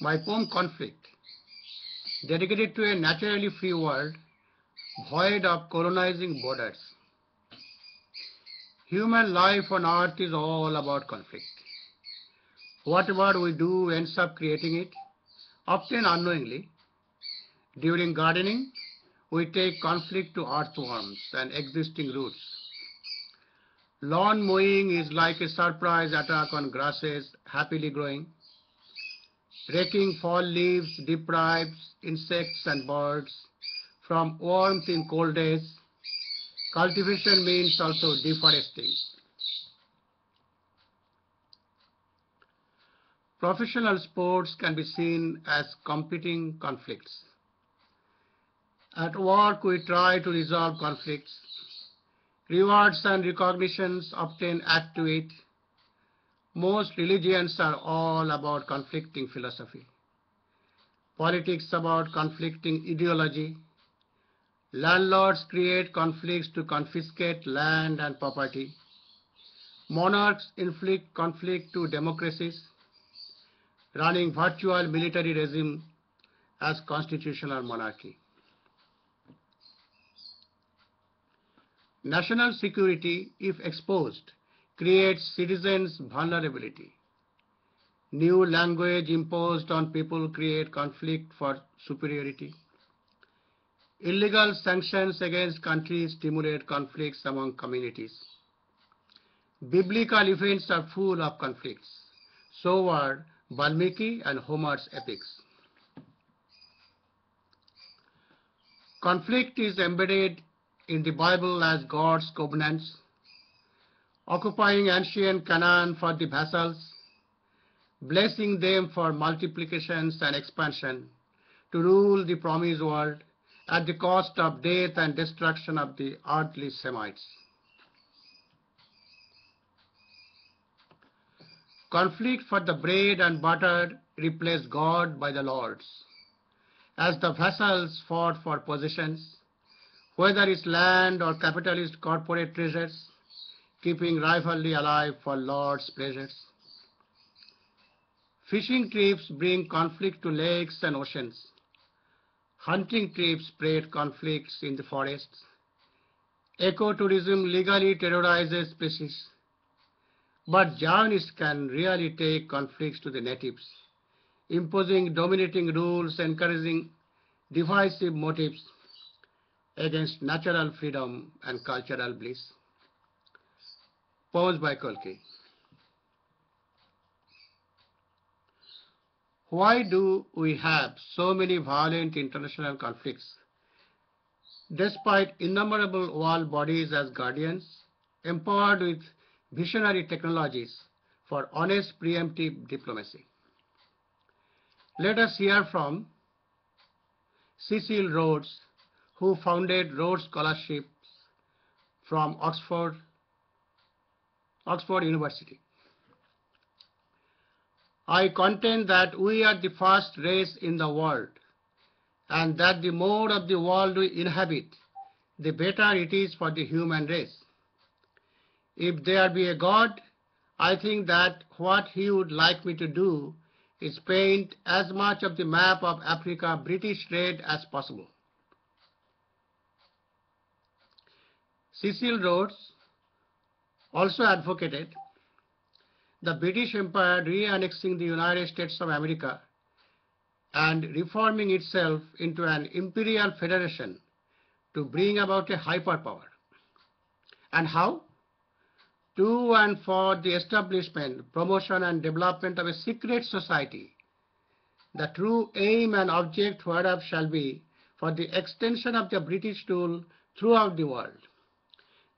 My poem Conflict, dedicated to a naturally free world, void of colonizing borders. Human life on earth is all about conflict. Whatever we do ends up creating it, often unknowingly. During gardening, we take conflict to earthworms and existing roots. Lawn mowing is like a surprise attack on grasses happily growing. Raking fall leaves deprives insects and birds from warmth in cold days. Cultivation means also deforesting. Professional sports can be seen as competing conflicts. At work, we try to resolve conflicts. Rewards and recognitions often add to it. Most religions are all about conflicting philosophy. Politics about conflicting ideology. Landlords create conflicts to confiscate land and property. Monarchs inflict conflict to democracies, running virtual military regime as constitutional monarchy. National security, if exposed, creates citizens' vulnerability. New language imposed on people create conflict for superiority. Illegal sanctions against countries stimulate conflicts among communities. Biblical events are full of conflicts. So are Valmiki and Homer's epics. Conflict is embedded in the Bible as God's covenants, occupying ancient Canaan for the vassals, blessing them for multiplications and expansion, to rule the promised world at the cost of death and destruction of the earthly Semites. Conflict for the bread and butter replaced God by the lords, as the vassals fought for possessions, whether it's land or capitalist corporate treasures, keeping rivalry alive for lords' pleasures. Fishing trips bring conflict to lakes and oceans. Hunting trips spread conflicts in the forests. Ecotourism legally terrorizes species. But journalists can really take conflicts to the natives, imposing dominating rules, encouraging divisive motives against natural freedom and cultural bliss. Poems by Kalki. Why do we have so many violent international conflicts? Despite innumerable world bodies as guardians, empowered with visionary technologies for honest preemptive diplomacy. Let us hear from Cecil Rhodes, who founded Rhodes Scholarships from Oxford University. I contend that we are the first race in the world, and that the more of the world we inhabit, the better it is for the human race. If there be a God, I think that what he would like me to do is paint as much of the map of Africa British red as possible. Cecil Rhodes also advocated the British Empire re-annexing the United States of America and reforming itself into an imperial federation to bring about a hyperpower. And how? To and for the establishment, promotion and development of a secret society, the true aim and object whereof shall be for the extension of the British rule throughout the world,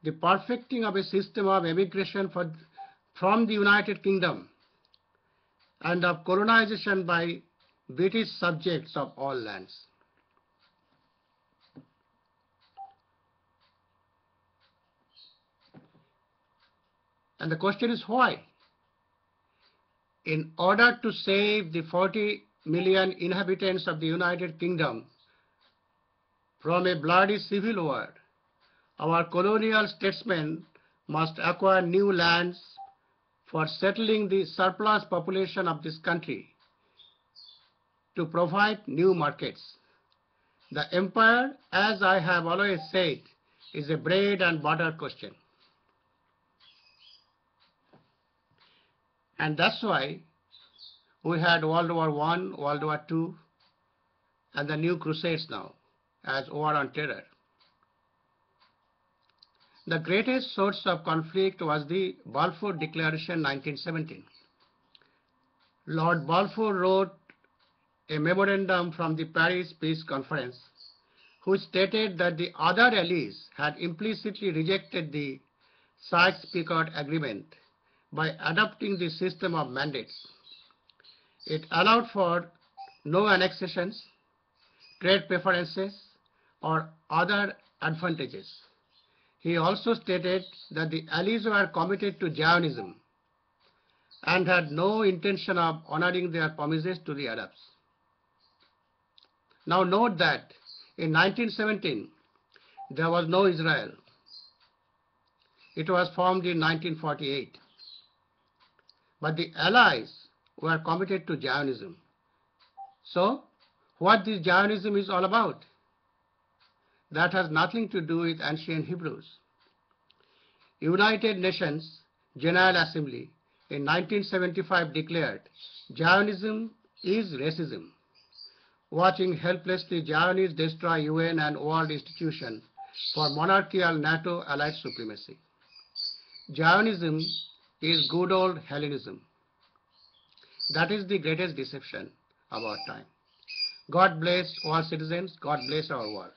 the perfecting of a system of emigration from the United Kingdom, and of colonization by British subjects of all lands. And the question is why? In order to save the 40 million inhabitants of the United Kingdom from a bloody civil war, our colonial statesmen must acquire new lands for settling the surplus population of this country, to provide new markets. The empire, as I have always said, is a bread and butter question. And that's why we had World War I, World War II, and the new crusades now as war on terror. The greatest source of conflict was the Balfour Declaration 1917. Lord Balfour wrote a memorandum from the Paris Peace Conference, which stated that the other allies had implicitly rejected the Sykes-Picot Agreement by adopting the system of mandates. It allowed for no annexations, trade preferences, or other advantages. He also stated that the allies were committed to Zionism and had no intention of honoring their promises to the Arabs. Now note that in 1917, there was no Israel. It was formed in 1948. But the Allies were committed to Zionism. So, what this Zionism is all about? That has nothing to do with ancient Hebrews. United Nations General Assembly in 1975 declared Zionism is racism. Watching helplessly Zionists destroy UN and world institutions for monarchical NATO allied supremacy. Zionism is good old Hellenism. That is the greatest deception of our time. God bless all citizens. God bless our world.